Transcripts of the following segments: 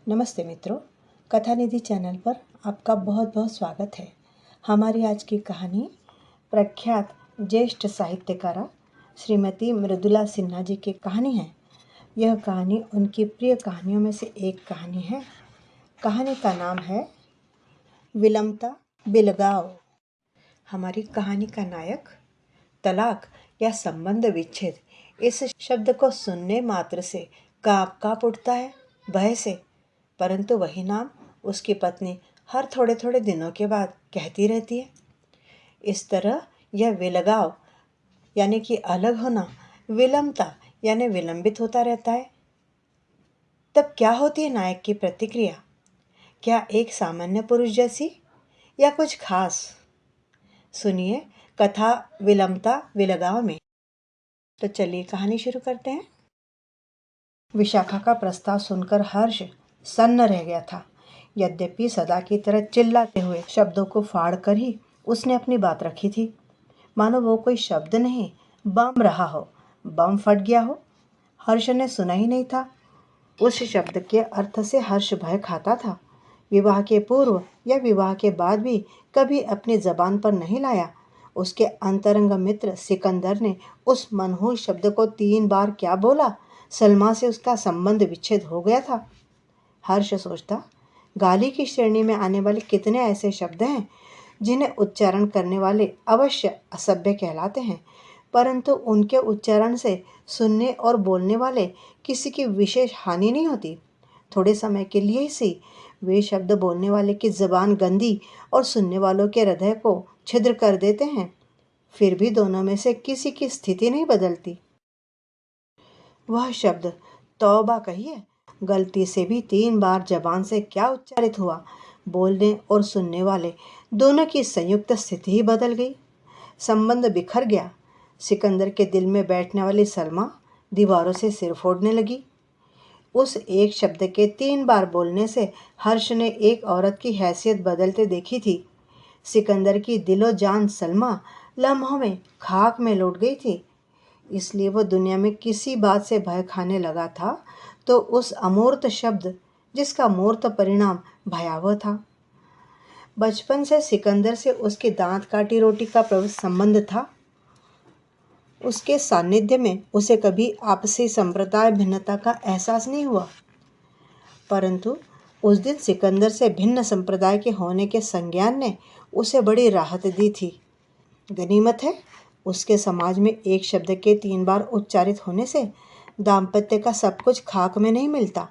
नमस्ते मित्रों, कथा निधि चैनल पर आपका बहुत बहुत स्वागत है। हमारी आज की कहानी प्रख्यात ज्येष्ठ साहित्यकारा श्रीमती मृदुला सिन्हा जी की कहानी है। यह कहानी उनकी प्रिय कहानियों में से एक कहानी है। कहानी का नाम है विलंबता बिलगाव। हमारी कहानी का नायक तलाक या संबंध विच्छेद इस शब्द को सुनने मात्र से काँप उठता है भय से, परंतु वही नाम उसकी पत्नी हर थोड़े थोड़े दिनों के बाद कहती रहती है। इस तरह यह विलगाव यानी कि अलग होना, विलंबता यानी विलंबित होता रहता है। तब क्या होती है नायक की प्रतिक्रिया? क्या एक सामान्य पुरुष जैसी या कुछ खास? सुनिए कथा विलंबता विलगाव में। तो चलिए कहानी शुरू करते हैं। विशाखा का प्रस्ताव सुनकर हर्ष सन्न रह गया था। यद्यपि सदा की तरह चिल्लाते हुए शब्दों को फाड़ कर ही उसने अपनी बात रखी थी, मानो वो कोई शब्द नहीं बम रहा हो, बम फट गया हो। हर्ष ने सुना ही नहीं था। उस शब्द के अर्थ से हर्ष भय खाता था। विवाह के पूर्व या विवाह के बाद भी कभी अपनी जबान पर नहीं लाया। उसके अंतरंग मित्र सिकंदर ने उस मनहूस शब्द को 3 बार क्या बोला। सलमा से उसका संबंध विच्छेद हो गया था। हर्ष सोचता, गाली की श्रेणी में आने वाले कितने ऐसे शब्द हैं जिन्हें उच्चारण करने वाले अवश्य असभ्य कहलाते हैं, परंतु उनके उच्चारण से सुनने और बोलने वाले किसी की विशेष हानि नहीं होती। थोड़े समय के लिए ही सी वे शब्द बोलने वाले की जबान गंदी और सुनने वालों के हृदय को छिद्र कर देते हैं, फिर भी दोनों में से किसी की स्थिति नहीं बदलती। वह शब्द तौबा कहिए, गलती से भी 3 बार जबान से क्या उच्चारित हुआ, बोलने और सुनने वाले दोनों की संयुक्त स्थिति ही बदल गई। संबंध बिखर गया। सिकंदर के दिल में बैठने वाली सलमा दीवारों से सिर फोड़ने लगी। उस एक शब्द के 3 बार बोलने से हर्ष ने एक औरत की हैसियत बदलते देखी थी। सिकंदर की दिलो जान सलमा लम्हों में खाक में लौट गई थी। इसलिए वह दुनिया में किसी बात से भय खाने लगा था तो उस अमूर्त शब्द जिसका मूर्त परिणाम भयावह था। बचपन से सिकंदर से उसकी दांत काटी रोटी का संबंध था। उसके सानिध्य में उसे कभी आपसी संप्रदाय भिन्नता का एहसास नहीं हुआ, परंतु उस दिन सिकंदर से भिन्न संप्रदाय के होने के संज्ञान ने उसे बड़ी राहत दी थी। गनीमत है, उसके समाज में एक शब्द के 3 बार उच्चारित होने से दाम्पत्य का सब कुछ खाक में नहीं मिलता।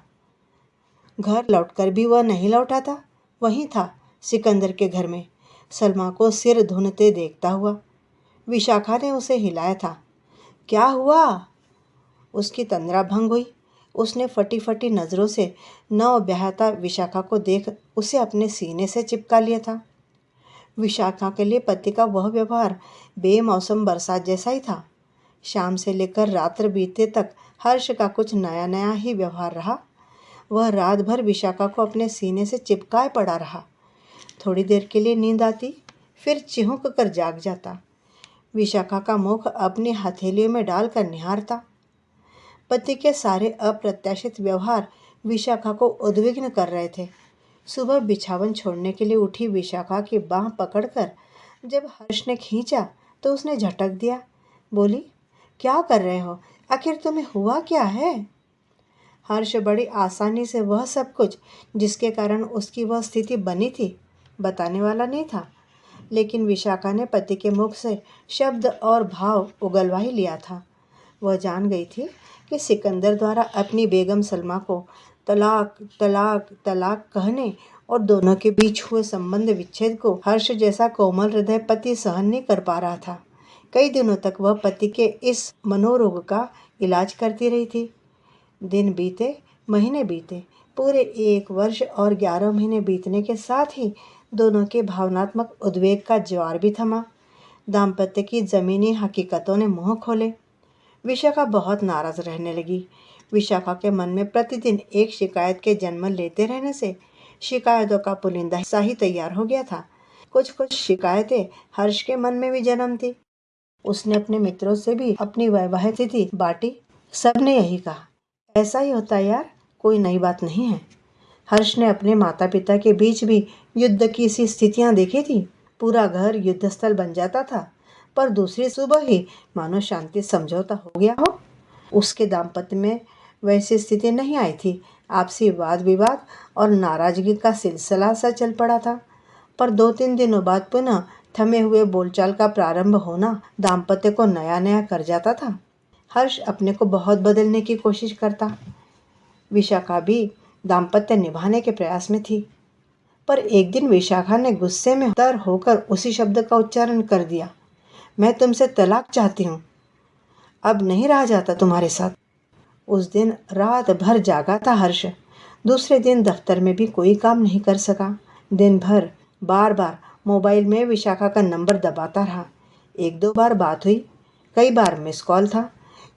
घर लौटकर भी वह नहीं लौटा था, वहीं था सिकंदर के घर में, सलमा को सिर धुनते देखता हुआ। विशाखा ने उसे हिलाया था। क्या हुआ? उसकी तंद्रा भंग हुई। उसने फटी फटी नज़रों से नव ब्याहता विशाखा को देख उसे अपने सीने से चिपका लिया था। विशाखा के लिए पति का वह व्यवहार बेमौसम बरसात जैसा ही था। शाम से लेकर रात्र बीते तक हर्ष का कुछ नया नया ही व्यवहार रहा। वह रात भर विशाखा को अपने सीने से चिपकाए पड़ा रहा। थोड़ी देर के लिए नींद आती, फिर चिहुक कर जाग जाता। विशाखा का मुख अपनी हथेलियों में डालकर निहारता। पति के सारे अप्रत्याशित व्यवहार विशाखा को उद्विग्न कर रहे थे। सुबह बिछावन छोड़ने के लिए उठी विशाखा की बाह पकड़कर जब हर्ष ने खींचा तो उसने झटक दिया। बोली, क्या कर रहे हो? आखिर तुम्हें हुआ क्या है? हर्ष बड़ी आसानी से वह सब कुछ जिसके कारण उसकी वह स्थिति बनी थी बताने वाला नहीं था, लेकिन विशाखा ने पति के मुख से शब्द और भाव उगलवा ही लिया था। वह जान गई थी कि सिकंदर द्वारा अपनी बेगम सलमा को तलाक तलाक तलाक कहने और दोनों के बीच हुए संबंध विच्छेद को हर्ष जैसा कोमल हृदय पति सहन नहीं कर पा रहा था। कई दिनों तक वह पति के इस मनोरोग का इलाज करती रही थी। दिन बीते, महीने बीते, पूरे 1 वर्ष और 11 महीने बीतने के साथ ही दोनों के भावनात्मक उद्वेग का ज्वार भी थमा। दाम्पत्य की जमीनी हकीकतों ने मुंह खोले। विशाखा बहुत नाराज रहने लगी। विशाखा के मन में प्रतिदिन एक शिकायत के जन्म लेते रहने से शिकायतों का पुलिंदा हिस्सा ही तैयार हो गया था। कुछ कुछ शिकायतें हर्ष के मन में भी जन्मती। उसने अपने मित्रों से भी अपनी वैवाहिक स्थिति बांटी। सबने यही कहा, ऐसा ही होता है यार, कोई नई बात नहीं है। हर्ष ने अपने माता पिता के बीच भी युद्ध की सी स्थितियां देखी थी। पूरा घर युद्ध स्थल बन जाता था, पर दूसरी सुबह ही मानो शांति समझौता हो गया हो। उसके दाम्पत्य में वैसी स्थिति नहीं आई थी। आपसी वाद विवाद और नाराजगी का सिलसिला सा चल पड़ा था, पर 2-3 दिनों बाद पुनः थमे हुए बोलचाल का प्रारंभ होना दाम्पत्य को नया नया कर जाता था। हर्ष अपने को बहुत बदलने की कोशिश करता, विशाखा भी दाम्पत्य निभाने के प्रयास में थी। पर एक दिन विशाखा ने गुस्से में तर होकर उसी शब्द का उच्चारण कर दिया, मैं तुमसे तलाक चाहती हूँ, अब नहीं रहा जाता तुम्हारे साथ। उस दिन रात भर जागा था हर्ष। दूसरे दिन दफ्तर में भी कोई काम नहीं कर सका। दिन भर बार बार मोबाइल में विशाखा का नंबर दबाता रहा। 1-2 बार बात हुई, कई बार मिस कॉल था,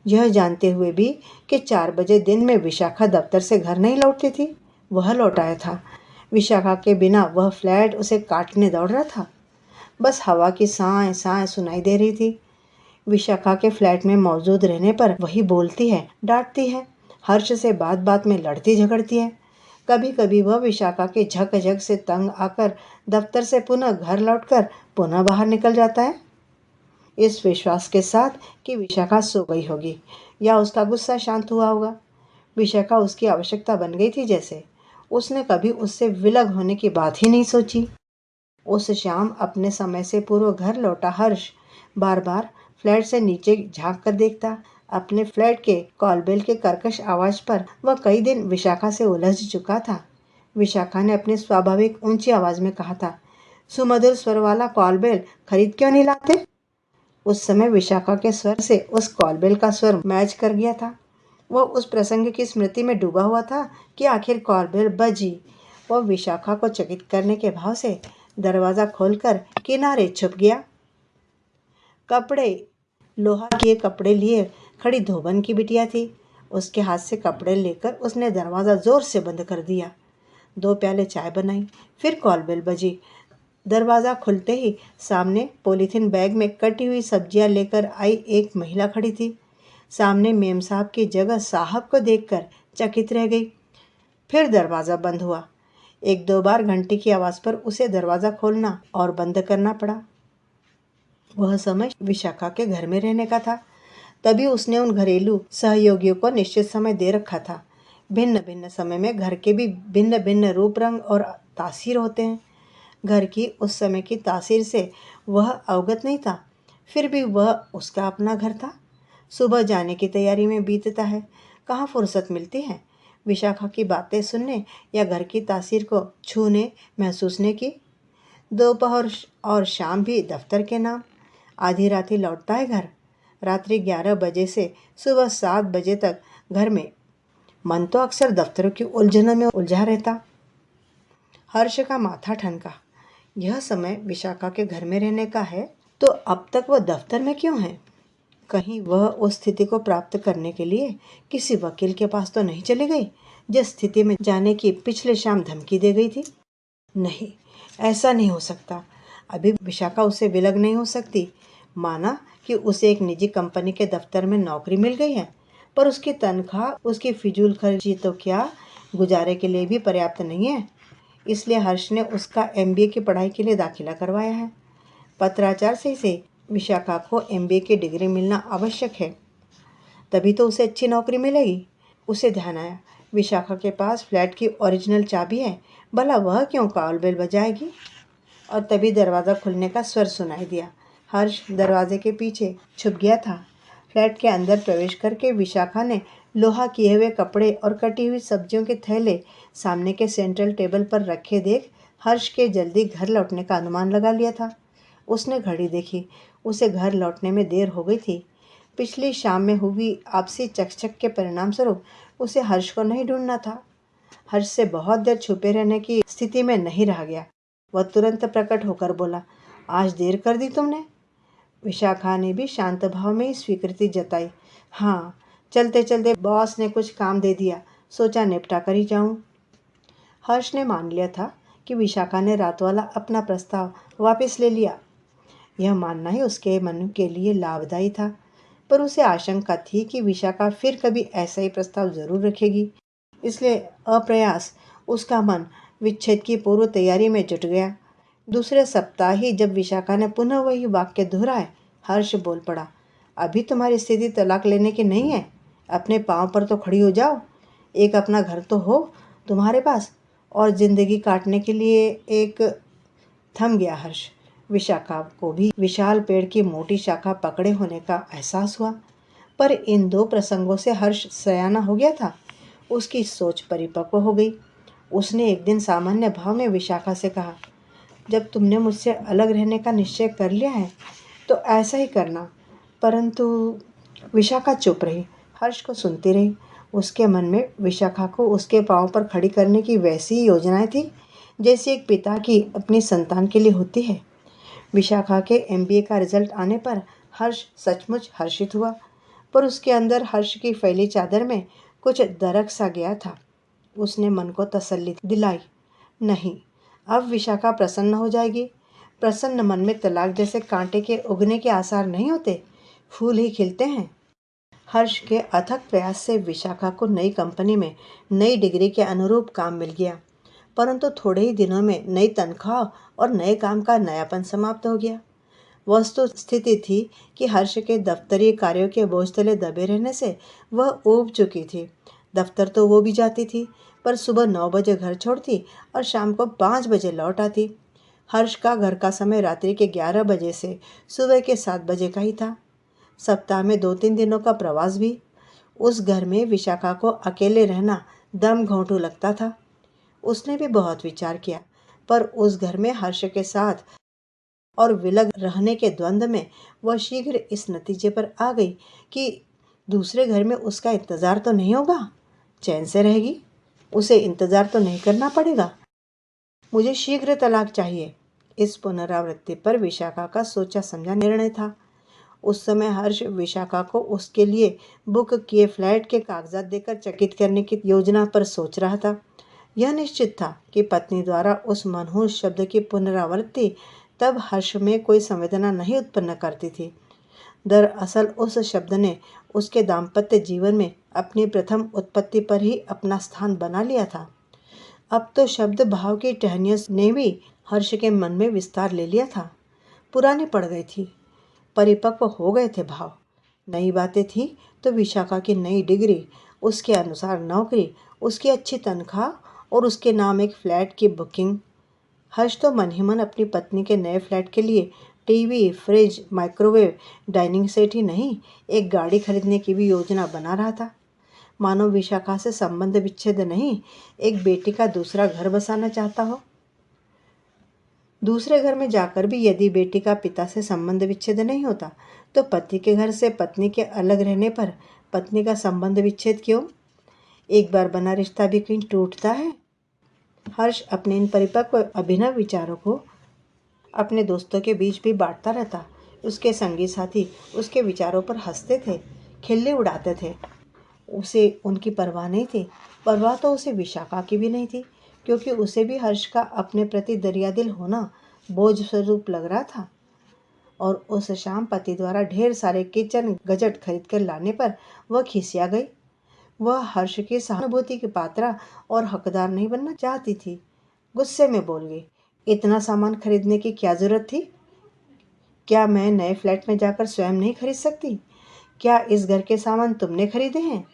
यह जानते हुए भी कि 4 बजे दिन में विशाखा दफ्तर से घर नहीं लौटती थी। वह लौट आया था। विशाखा के बिना वह फ्लैट उसे काटने दौड़ रहा था। बस हवा की सांय सांय सुनाई दे रही थी। विशाखा के फ्लैट में मौजूद रहने पर वही बोलती है, डांटती है, हर्ष से बात बात में लड़ती झगड़ती है। कभी कभी वह विशाखा के झकझक से तंग आकर दफ्तर से पुनः घर लौटकर पुनः बाहर निकल जाता है, इस विश्वास के साथ कि विशाखा सो गई होगी या उसका गुस्सा शांत हुआ होगा। विशाखा उसकी आवश्यकता बन गई थी जैसे। उसने कभी उससे विलग होने की बात ही नहीं सोची। उस शाम अपने समय से पूर्व घर लौटा हर्ष बार बार फ्लैट से नीचे झांक कर देखता। अपने फ्लैट के कॉलबेल के कर्कश आवाज पर वह कई दिन विशाखा से उलझ चुका था। विशाखा ने अपनी स्वाभाविक ऊंची आवाज में कहा था, सुमधुर स्वर वाला कॉलबेल खरीद क्यों नहीं लाते? उस समय विशाखा के स्वर से उस कॉलबेल का स्वर मैच कर गया था। वह उस प्रसंग की स्मृति में डूबा हुआ था कि आखिर कॉलबेल बजी। वह विशाखा को चकित करने के भाव से दरवाजा खोलकर किनारे छुप गया। कपड़े, लोहा के कपड़े लिए खड़ी धोबन की बिटिया थी। उसके हाथ से कपड़े लेकर उसने दरवाजा जोर से बंद कर दिया। 2 प्याले चाय बनाई, फिर कॉलबेल बजी। दरवाज़ा खुलते ही सामने पॉलीथीन बैग में कटी हुई सब्जियां लेकर आई एक महिला खड़ी थी। सामने मेम साहब की जगह साहब को देखकर चकित रह गई। फिर दरवाज़ा बंद हुआ। 1-2 बार घंटी की आवाज़ पर उसे दरवाज़ा खोलना और बंद करना पड़ा। वह समय विशाखा के घर में रहने का था, तभी उसने उन घरेलू सहयोगियों को निश्चित समय दे रखा था। भिन्न भिन्न समय में घर के भी भिन्न भिन्न रूप रंग और तासीर होते हैं। घर की उस समय की तासीर से वह अवगत नहीं था, फिर भी वह उसका अपना घर था। सुबह जाने की तैयारी में बीतता है, कहाँ फुर्सत मिलती है विशाखा की बातें सुनने या घर की तासीर को छूने महसूसने की। दोपहर और शाम भी दफ्तर के नाम। आधी रात ही लौटता है घर। रात्रि 11 बजे से सुबह 7 बजे तक घर में। मन तो अक्सर दफ्तरों की उलझनों में उलझा रहता। हर्ष का माथा ठनका। यह समय विशाखा के घर में रहने का है तो अब तक वह दफ्तर में क्यों है? कहीं वह उस स्थिति को प्राप्त करने के लिए किसी वकील के पास तो नहीं चली गई जिस स्थिति में जाने की पिछले शाम धमकी दे गई थी? नहीं, ऐसा नहीं हो सकता। अभी विशाखा उससे विलग नहीं हो सकती। माना कि उसे एक निजी कंपनी के दफ्तर में नौकरी मिल गई है, पर उसकी तनख्वाह उसकी फिजूल खर्ची तो क्या गुजारे के लिए भी पर्याप्त नहीं है। इसलिए हर्ष ने उसका MBA की पढ़ाई के लिए दाखिला करवाया है। पत्राचार से विशाखा को MBA की डिग्री मिलना आवश्यक है, तभी तो उसे अच्छी नौकरी मिलेगी। उसे ध्यान आया, विशाखा के पास फ्लैट की ओरिजिनल चाबी है, भला वह क्यों कॉल बेल बजाएगी? और तभी दरवाज़ा खुलने का स्वर सुनाई दिया। हर्ष दरवाजे के पीछे छुप गया था। फ्लैट के अंदर प्रवेश करके विशाखा ने लोहा किए हुए कपड़े और कटी हुई सब्जियों के थैले सामने के सेंट्रल टेबल पर रखे देख हर्ष के जल्दी घर लौटने का अनुमान लगा लिया था। उसने घड़ी देखी, उसे घर लौटने में देर हो गई थी। पिछली शाम में हुई आपसी चकचक के परिणाम स्वरूप उसे हर्ष को नहीं ढूंढना था। हर्ष से बहुत देर छुपे रहने की स्थिति में नहीं रह गया। वह तुरंत प्रकट होकर बोला, आज देर कर दी तुमने? विशाखा ने भी शांत भाव में स्वीकृति जताई। हाँ, चलते चलते बॉस ने कुछ काम दे दिया, सोचा निपटा कर ही जाऊं। हर्ष ने मान लिया था कि विशाखा ने रात वाला अपना प्रस्ताव वापस ले लिया। यह मानना ही उसके मन के लिए लाभदायी था, पर उसे आशंका थी कि विशाखा फिर कभी ऐसा ही प्रस्ताव जरूर रखेगी। इसलिए अप्रयास उसका मन विच्छेद की पूर्व तैयारी में जुट गया। दूसरे सप्ताह ही जब विशाखा ने पुनः वही वाक्य दोहराए, हर्ष बोल पड़ा, अभी तुम्हारी स्थिति तलाक लेने की नहीं है। अपने पाँव पर तो खड़ी हो जाओ। एक अपना घर तो हो तुम्हारे पास, और जिंदगी काटने के लिए एक। थम गया हर्ष। विशाखा को भी विशाल पेड़ की मोटी शाखा पकड़े होने का एहसास हुआ। पर इन दो प्रसंगों से हर्ष सयाना हो गया था। उसकी सोच परिपक्व हो गई। उसने एक दिन सामान्य भाव में विशाखा से कहा, जब तुमने मुझसे अलग रहने का निश्चय कर लिया है तो ऐसा ही करना। परंतु विशाखा चुप रही, हर्ष को सुनती रही। उसके मन में विशाखा को उसके पांव पर खड़ी करने की वैसी ही योजनाएं थी जैसी एक पिता की अपनी संतान के लिए होती है। विशाखा के एमबीए का रिजल्ट आने पर हर्ष सचमुच हर्षित हुआ, पर उसके अंदर हर्ष की फैली चादर में कुछ दरक सा गया था। उसने मन को तसल्ली दिलाई, नहीं, अब विशाखा प्रसन्न हो जाएगी। प्रसन्न मन में तलाक जैसे कांटे के उगने के आसार नहीं होते, फूल ही खिलते हैं। हर्ष के अथक प्रयास से विशाखा को नई कंपनी में नई डिग्री के अनुरूप काम मिल गया, परंतु थोड़े ही दिनों में नई तनख्वाह और नए काम का नयापन समाप्त हो गया। वस्तु स्थिति थी कि हर्ष के दफ्तरी कार्यों के बोझ तले दबे रहने से वह ऊब चुकी थी। दफ्तर तो वो भी जाती थी, पर सुबह 9 बजे घर छोड़ती और शाम को 5 बजे लौट आती। हर्ष का घर का समय रात्रि के 11 बजे से सुबह के 7 बजे का ही था। सप्ताह में 2-3 दिनों का प्रवास भी। उस घर में विशाखा को अकेले रहना दम घोंटू लगता था। उसने भी बहुत विचार किया, पर उस घर में हर्ष के साथ और विलग रहने के द्वंद्व में वह शीघ्र इस नतीजे पर आ गई कि दूसरे घर में उसका इंतज़ार तो नहीं होगा, चैन से रहेगी, उसे इंतज़ार तो नहीं करना पड़ेगा। मुझे शीघ्र तलाक चाहिए। इस पुनरावृत्ति पर विशाखा का सोचा समझा निर्णय था। उस समय हर्ष विशाखा को उसके लिए बुक किए फ्लैट के कागजात देकर चकित करने की योजना पर सोच रहा था। यह निश्चित था कि पत्नी द्वारा उस मनहूस शब्द की पुनरावृत्ति तब हर्ष में कोई संवेदना नहीं उत्पन्न करती थी। दरअसल उस शब्द ने उसके दाम्पत्य जीवन में अपनी प्रथम उत्पत्ति पर ही अपना स्थान बना लिया था। अब तो शब्द भाव की टहनियों ने भी हर्ष के मन में विस्तार ले लिया था। पुरानी पड़ गई थी, परिपक्व हो गए थे भाव। नई बातें थी तो विशाखा की नई डिग्री, उसके अनुसार नौकरी, उसकी अच्छी तनख्वाह और उसके नाम एक फ्लैट की बुकिंग। हर्ष तो मन ही मन अपनी पत्नी के नए फ्लैट के लिए TV, fridge, microwave, dining set ही नहीं, एक गाड़ी खरीदने की भी योजना बना रहा था। मानो विशाखा से संबंध विच्छेद नहीं, एक बेटी का दूसरा घर बसाना चाहता हो। दूसरे घर में जाकर भी यदि बेटी का पिता से संबंध विच्छेद नहीं होता, तो पति के घर से पत्नी के अलग रहने पर पत्नी का संबंध विच्छेद क्यों? एक बार बना रिश्ता भी कहीं टूटता है। हर्ष अपने इन परिपक्व अभिनव विचारों को अपने दोस्तों के बीच भी बांटता रहता। उसके संगी साथी उसके विचारों पर हंसते थे, खिल्ली उड़ाते थे। उसे उनकी परवाह नहीं थी। परवाह तो उसे विशाखा की भी नहीं थी, क्योंकि उसे भी हर्ष का अपने प्रति दरियादिल होना बोझ स्वरूप लग रहा था। और उस शाम पति द्वारा ढेर सारे किचन गजट खरीद कर लाने पर वह खिसिया गई। वह हर्ष की सहानुभूति की पात्रा और हकदार नहीं बनना चाहती थी। गुस्से में बोल गई, इतना सामान खरीदने की क्या जरूरत थी? क्या मैं नए फ्लैट में जाकर स्वयं नहीं खरीद सकती? क्या इस घर के सामान तुमने खरीदे हैं?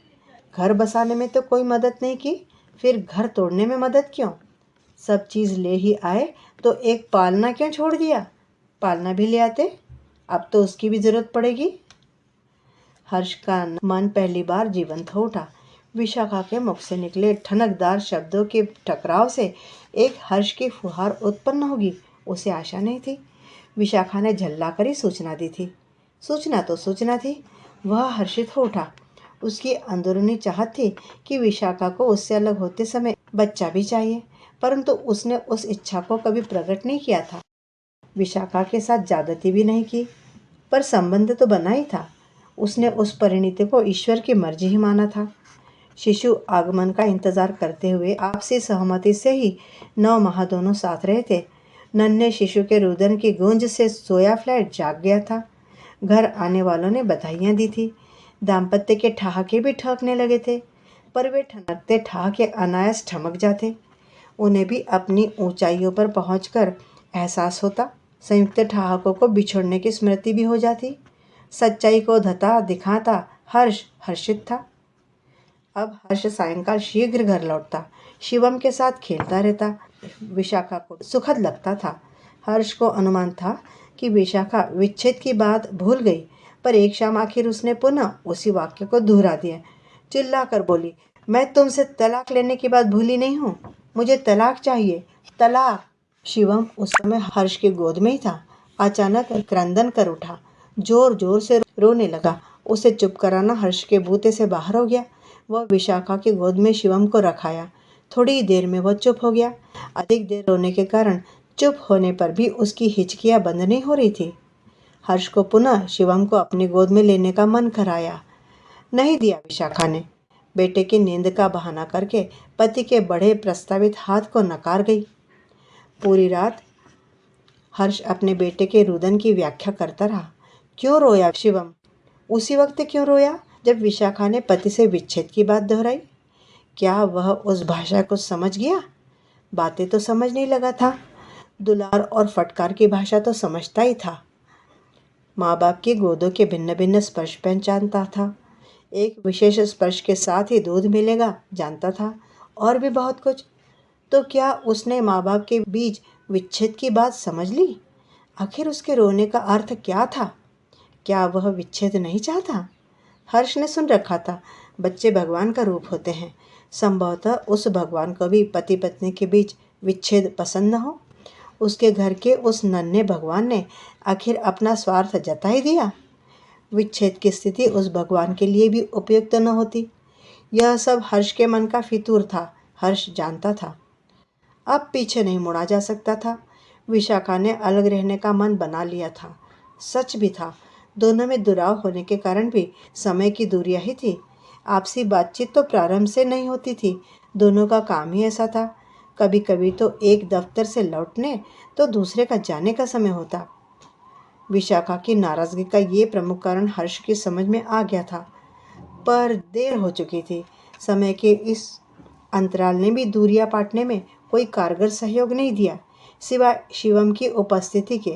घर बसाने में तो कोई मदद नहीं की, फिर घर तोड़ने में मदद क्यों? सब चीज़ ले ही आए तो एक पालना क्यों छोड़ दिया? पालना भी ले आते, अब तो उसकी भी जरूरत पड़ेगी। हर्ष का मन पहली बार जीवंत हो उठा। विशाखा के मुख से निकले ठनकदार शब्दों के टकराव से एक हर्ष की फुहार उत्पन्न होगी, उसे आशा नहीं थी। विशाखा ने झल्ला कर ही सूचना दी थी। सूचना तो सूचना थी। वह हर्षित हो उठा। उसकी अंदरूनी चाहत थी कि विशाखा को उससे अलग होते समय बच्चा भी चाहिए, परंतु उसने उस इच्छा को कभी प्रकट नहीं किया था। विशाखा के साथ ज्यादती भी नहीं की, पर संबंध तो बना ही था। उसने उस परिणति को ईश्वर की मर्जी ही माना था। शिशु आगमन का इंतजार करते हुए आपसी सहमति से ही 9 माह दोनों साथ रहे थे। नन्हे शिशु के रुदन की गूंज से सोया फ्लैट जाग गया था। घर आने वालों ने बधाइयाँ दी थी। दाम्पत्य के ठहाके भी ठहकने लगे थे, पर वे ठनकते ठहाके अनायास ठमक जाते। उन्हें भी अपनी ऊंचाइयों पर पहुंचकर एहसास होता। संयुक्त ठहाकों को बिछोड़ने की स्मृति भी हो जाती। सच्चाई को धता दिखाता हर्ष हर्षित था। अब हर्ष सायंकाल शीघ्र घर लौटता, शिवम के साथ खेलता रहता। विशाखा को सुखद लगता था। हर्ष को अनुमान था कि विशाखा विच्छेद की बात भूल गई, पर एक शाम आखिर उसने पुनः उसी वाक्य को दोहरा दिया। चिल्लाकर बोली, मैं तुमसे तलाक लेने की बात भूली नहीं हूँ, मुझे तलाक चाहिए, तलाक। शिवम उस समय हर्ष की गोद में ही था। अचानक क्रंदन कर उठा, जोर जोर से रोने लगा। उसे चुप कराना हर्ष के बूते से बाहर हो गया। वह विशाखा की गोद में शिवम को रखाया। थोड़ी देर में वह चुप हो गया। अधिक देर रोने के कारण चुप होने पर भी उसकी हिचकियां बंद नहीं हो रही थी। हर्ष को पुनः शिवम को अपनी गोद में लेने का मन कराया। नहीं दिया विशाखा ने। बेटे की नींद का बहाना करके पति के बड़े प्रस्तावित हाथ को नकार गई। पूरी रात हर्ष अपने बेटे के रुदन की व्याख्या करता रहा। क्यों रोया शिवम? उसी वक्त क्यों रोया जब विशाखा ने पति से विच्छेद की बात दोहराई? क्या वह उस भाषा को समझ गया? बातें तो समझने लगा था, दुलार और फटकार की भाषा तो समझता ही था। माँ बाप की गोदों के भिन्न भिन्न स्पर्श पहचानता था। एक विशेष स्पर्श के साथ ही दूध मिलेगा जानता था, और भी बहुत कुछ। तो क्या उसने माँ बाप के बीच विच्छेद की बात समझ ली? आखिर उसके रोने का अर्थ क्या था? क्या वह विच्छेद नहीं चाहता? हर्ष ने सुन रखा था, बच्चे भगवान का रूप होते हैं। संभवतः उस भगवान को भी पति पत्नी के बीच विच्छेद पसंद न हो। उसके घर के उस नन्हे भगवान ने आखिर अपना स्वार्थ जता ही दिया। विच्छेद की स्थिति उस भगवान के लिए भी उपयुक्त न होती। यह सब हर्ष के मन का फितूर था। हर्ष जानता था अब पीछे नहीं मुड़ा जा सकता था। विशाखा ने अलग रहने का मन बना लिया था। सच भी था, दोनों में दुराव होने के कारण भी समय की दूरियां ही थी। आपसी बातचीत तो प्रारंभ से नहीं होती थी। दोनों का काम ही ऐसा था। कभी कभी तो एक दफ्तर से लौटने तो दूसरे का जाने का समय होता। विशाखा की नाराजगी का ये प्रमुख कारण हर्ष की समझ में आ गया था, पर देर हो चुकी थी। समय के इस अंतराल ने भी दूरियां पाटने में कोई कारगर सहयोग नहीं दिया, सिवाय शिवम की उपस्थिति के।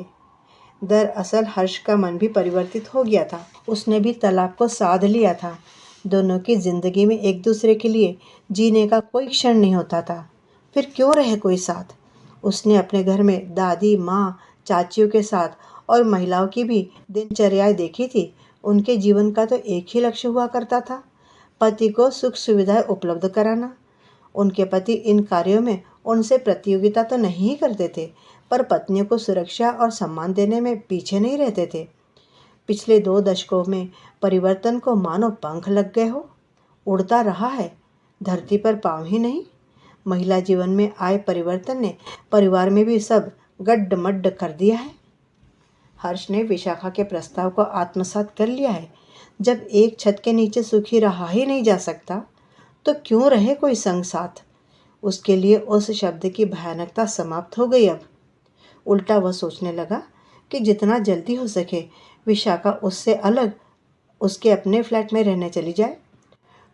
दरअसल हर्ष का मन भी परिवर्तित हो गया था। उसने भी तलाक को साध लिया था। दोनों की जिंदगी में एक दूसरे के लिए जीने का कोई क्षण नहीं होता था। फिर क्यों रहे कोई साथ? उसने अपने घर में दादी, माँ, चाचियों के साथ और महिलाओं की भी दिनचर्याएं देखी थी। उनके जीवन का तो एक ही लक्ष्य हुआ करता था, पति को सुख सुविधाएं उपलब्ध कराना। उनके पति इन कार्यों में उनसे प्रतियोगिता तो नहीं करते थे, पर पत्नियों को सुरक्षा और सम्मान देने में पीछे नहीं रहते थे। पिछले 2 दशकों में परिवर्तन को मानो पंख लग गए हो, उड़ता रहा है, धरती पर पाँव ही नहीं। महिला जीवन में आए परिवर्तन ने परिवार में भी सब गड्ढ-मड्ढ कर दिया है। हर्ष ने विशाखा के प्रस्ताव को आत्मसात कर लिया है। जब एक छत के नीचे सुखी रहा ही नहीं जा सकता, तो क्यों रहे कोई संग साथ? उसके लिए उस शब्द की भयानकता समाप्त हो गई। अब उल्टा वह सोचने लगा कि जितना जल्दी हो सके विशाखा उससे अलग उसके अपने फ्लैट में रहने चली जाए।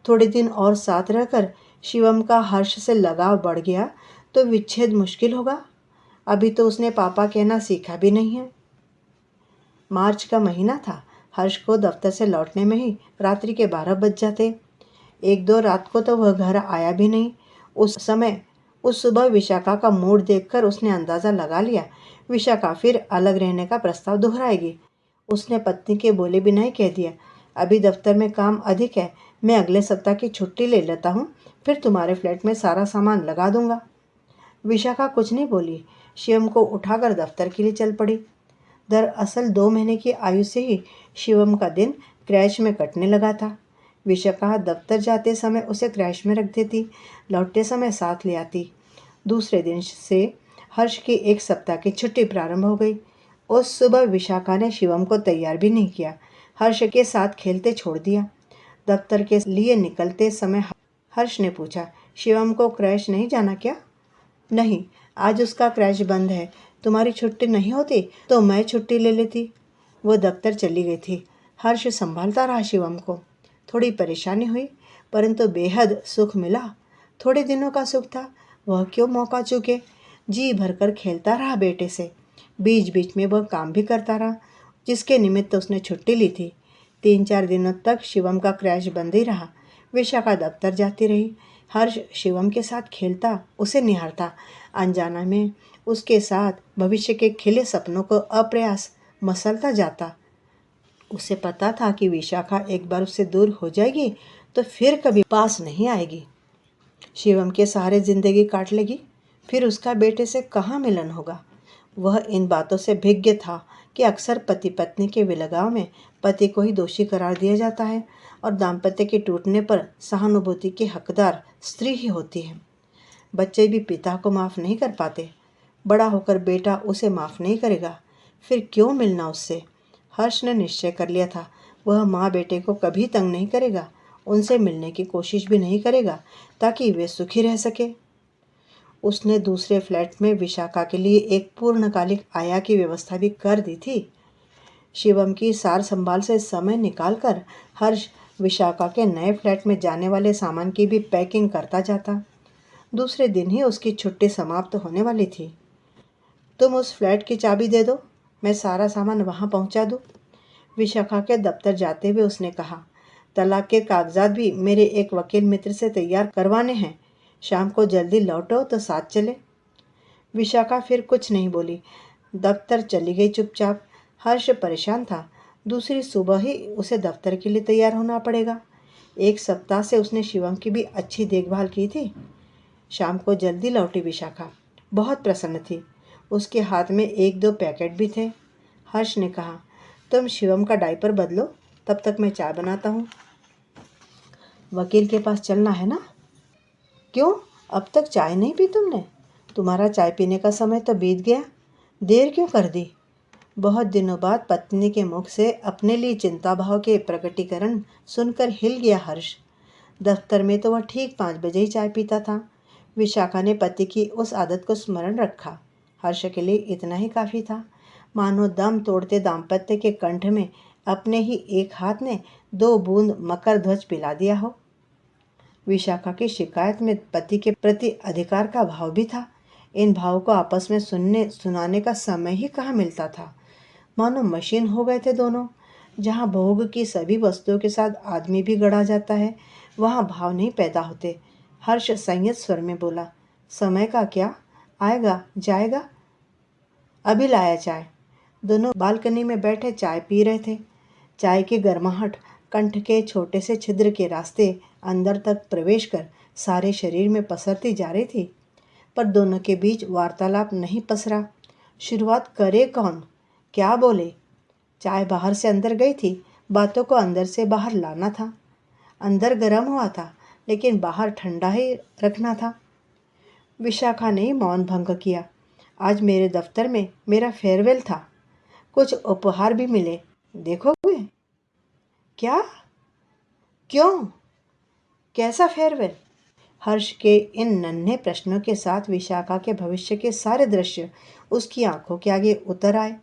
थोड़े दिन और साथ रहकर शिवम का हर्ष से लगाव बढ़ गया तो विच्छेद मुश्किल होगा। अभी तो उसने पापा कहना सीखा भी नहीं है। मार्च का महीना था। हर्ष को दफ्तर से लौटने में ही रात्रि के 12 बज जाते। 1-2 रात को तो वह घर आया भी नहीं। उस सुबह विशाखा का मूड देखकर उसने अंदाज़ा लगा लिया, विशाखा फिर अलग रहने का प्रस्ताव दोहराएगी। उसने पत्नी के बोले बिना ही कह दिया, अभी दफ्तर में काम अधिक है, मैं अगले सप्ताह की छुट्टी ले लेता हूँ, फिर तुम्हारे फ्लैट में सारा सामान लगा दूंगा। विशाखा कुछ नहीं बोली, शिवम को उठाकर दफ्तर के लिए चल पड़ी। दरअसल 2 महीने की आयु से ही शिवम का दिन क्रैश में कटने लगा था। विशाखा दफ्तर जाते समय उसे क्रैश में रख देती, लौटते समय साथ ले आती। दूसरे दिन से हर्ष की 1 सप्ताह की छुट्टी प्रारंभ हो गई। उस सुबह विशाखा ने शिवम को तैयार भी नहीं किया, हर्ष के साथ खेलते छोड़ दिया। दफ्तर के लिए निकलते समय हर्ष ने पूछा, शिवम को क्रैश नहीं जाना क्या? नहीं, आज उसका क्रैश बंद है। तुम्हारी छुट्टी नहीं होती तो मैं छुट्टी ले लेती। वो दफ्तर चली गई थी। हर्ष संभालता रहा शिवम को। थोड़ी परेशानी हुई, परंतु बेहद सुख मिला। थोड़े दिनों का सुख था, वह क्यों मौका चूके। जी भरकर खेलता रहा बेटे से। बीच बीच में वह काम भी करता रहा जिसके निमित्त उसने छुट्टी ली थी। 3-4 दिनों तक शिवम का क्रैश बंद ही रहा। विशाखा दफ्तर जाती रही। हर्ष शिवम के साथ खेलता, उसे निहारता। अनजाना में उसके साथ भविष्य के खिले सपनों को अप्रयास मसलता जाता। उसे पता था कि विशाखा एक बार उससे दूर हो जाएगी तो फिर कभी पास नहीं आएगी। शिवम के सहारे जिंदगी काट लेगी, फिर उसका बेटे से कहाँ मिलन होगा। वह इन बातों से भिज्ञ था कि अक्सर पति पत्नी के विलगाव में पति को ही दोषी करार दिया जाता है और दाम्पत्य के टूटने पर सहानुभूति की हकदार स्त्री ही होती है। बच्चे भी पिता को माफ़ नहीं कर पाते। बड़ा होकर बेटा उसे माफ़ नहीं करेगा, फिर क्यों मिलना उससे। हर्ष ने निश्चय कर लिया था, वह माँ बेटे को कभी तंग नहीं करेगा, उनसे मिलने की कोशिश भी नहीं करेगा ताकि वे सुखी रह सके। उसने दूसरे फ्लैट में विशाखा के लिए एक पूर्णकालिक आया की व्यवस्था भी कर दी थी। शिवम की सार संभाल से समय निकालकर हर्ष विशाखा के नए फ्लैट में जाने वाले सामान की भी पैकिंग करता जाता। दूसरे दिन ही उसकी छुट्टी समाप्त होने वाली थी। तुम उस फ्लैट की चाबी दे दो, मैं सारा सामान वहाँ पहुँचा दूँ। विशाखा के दफ्तर जाते हुए उसने कहा, तलाक के कागजात भी मेरे एक वकील मित्र से तैयार करवाने हैं। शाम को जल्दी लौटो तो साथ चले। विशाखा फिर कुछ नहीं बोली, दफ्तर चली गई चुपचाप। हर्ष परेशान था। दूसरी सुबह ही उसे दफ्तर के लिए तैयार होना पड़ेगा। 1 सप्ताह से उसने शिवम की भी अच्छी देखभाल की थी। शाम को जल्दी लौटी विशाखा, बहुत प्रसन्न थी। उसके हाथ में 1-2 पैकेट भी थे। हर्ष ने कहा, तुम शिवम का डायपर बदलो, तब तक मैं चाय बनाता हूँ। वकील के पास चलना है ना? क्यों, अब तक चाय नहीं पी तुमने? तुम्हारा चाय पीने का समय तो बीत गया, देर क्यों कर दी? बहुत दिनों बाद पत्नी के मुख से अपने लिए चिंता भाव के प्रकटीकरण सुनकर हिल गया हर्ष। दफ्तर में तो वह ठीक 5 बजे ही चाय पीता था। विशाखा ने पति की उस आदत को स्मरण रखा। हर्ष के लिए इतना ही काफ़ी था। मानो दम तोड़ते दाम्पत्य के कंठ में अपने ही एक हाथ ने 2 बूंद मकर ध्वज पिला दिया हो। विशाखा की शिकायत में पति के प्रति अधिकार का भाव भी था। इन भावों को आपस में सुनने सुनाने का समय ही कहाँ मिलता था। मानो मशीन हो गए थे दोनों। जहाँ भोग की सभी वस्तुओं के साथ आदमी भी गढ़ा जाता है, वहाँ भाव नहीं पैदा होते। हर्ष संयत स्वर में बोला, समय का क्या, आएगा जाएगा। अभी लाया चाय। दोनों बालकनी में बैठे चाय पी रहे थे। चाय की गर्माहट कंठ के छोटे से छिद्र के रास्ते अंदर तक प्रवेश कर सारे शरीर में पसरती जा रही थी, पर दोनों के बीच वार्तालाप नहीं पसरा। शुरुआत करे कौन, क्या बोले? चाय बाहर से अंदर गई थी, बातों को अंदर से बाहर लाना था। अंदर गर्म हुआ था, लेकिन बाहर ठंडा ही रखना था। विशाखा ने मौन भंग किया। आज मेरे दफ्तर में मेरा फेयरवेल था, कुछ उपहार भी मिले, देखोगे? क्या? क्यों? कैसा फेयरवेल? हर्ष के इन नन्हे प्रश्नों के साथ विशाखा के भविष्य के सारे दृश्य उसकी आंखों के आगे उतर आए।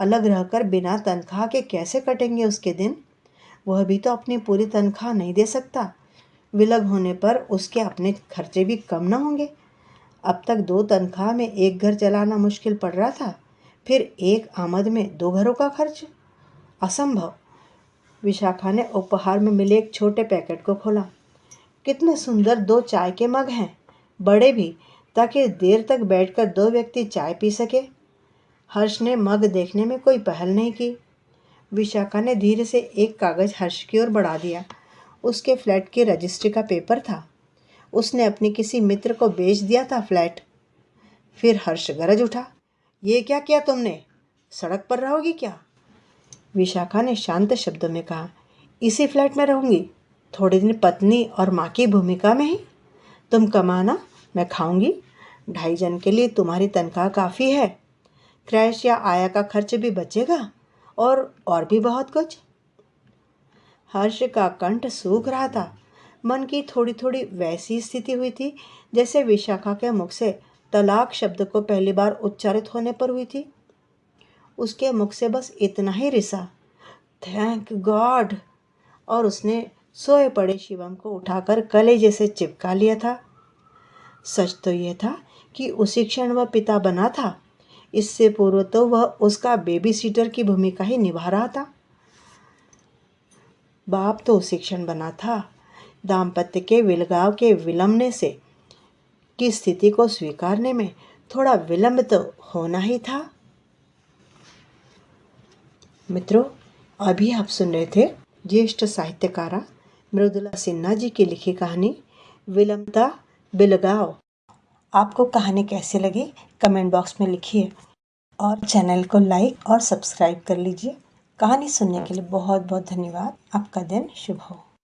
अलग रहकर बिना तनख्वाह के कैसे कटेंगे उसके दिन? वह भी तो अपनी पूरी तनख्वाह नहीं दे सकता। विलग होने पर उसके अपने खर्चे भी कम न होंगे। अब तक 2 तनख्वाह में एक घर चलाना मुश्किल पड़ रहा था, फिर एक आमद में 2 घरों का खर्च, असंभव। विशाखा ने उपहार में मिले एक छोटे पैकेट को खोला। कितने सुंदर 2 चाय के मग हैं, बड़े भी, ताकि देर तक बैठकर 2 व्यक्ति चाय पी सके। हर्ष ने मग देखने में कोई पहल नहीं की। विशाखा ने धीरे से एक कागज हर्ष की ओर बढ़ा दिया। उसके फ्लैट की रजिस्ट्री का पेपर था। उसने अपने किसी मित्र को बेच दिया था फ्लैट। फिर हर्ष गरज उठा, ये क्या किया तुमने? सड़क पर रहोगी क्या? विशाखा ने शांत शब्दों में कहा, इसी फ्लैट में रहूंगी, थोड़े दिन पत्नी और माँ की भूमिका में ही। तुम कमाना, मैं खाऊंगी। 2.5 जन के लिए तुम्हारी तनख्वाह काफ़ी है। क्रैश या आया का खर्च भी बचेगा, और भी बहुत कुछ। हर्ष का कंठ सूख रहा था। मन की थोड़ी थोड़ी वैसी स्थिति हुई थी जैसे विशाखा के मुख से तलाक शब्द को पहली बार उच्चारित होने पर हुई थी। उसके मुख से बस इतना ही रिसा, थैंक गॉड, और उसने सोए पड़े शिवम को उठाकर कलेजे से चिपका लिया था। सच तो यह था कि उसी क्षण वह पिता बना था। इससे पूर्व तो वह उसका बेबी सीटर की भूमिका ही निभा रहा था। बाप तो उसी क्षण बना था। दाम्पत्य के विलगाव के विलंबने से की स्थिति को स्वीकारने में थोड़ा विलंब तो होना ही था। मित्रों, अभी आप सुन रहे थे ज्येष्ठ साहित्यकारा मृदुला सिन्हा जी की लिखी कहानी विलंबता विलगाव। आपको कहानी कैसी लगी कमेंट बॉक्स में लिखिए और चैनल को लाइक और सब्सक्राइब कर लीजिए। कहानी सुनने के लिए बहुत बहुत धन्यवाद। आपका दिन शुभ हो।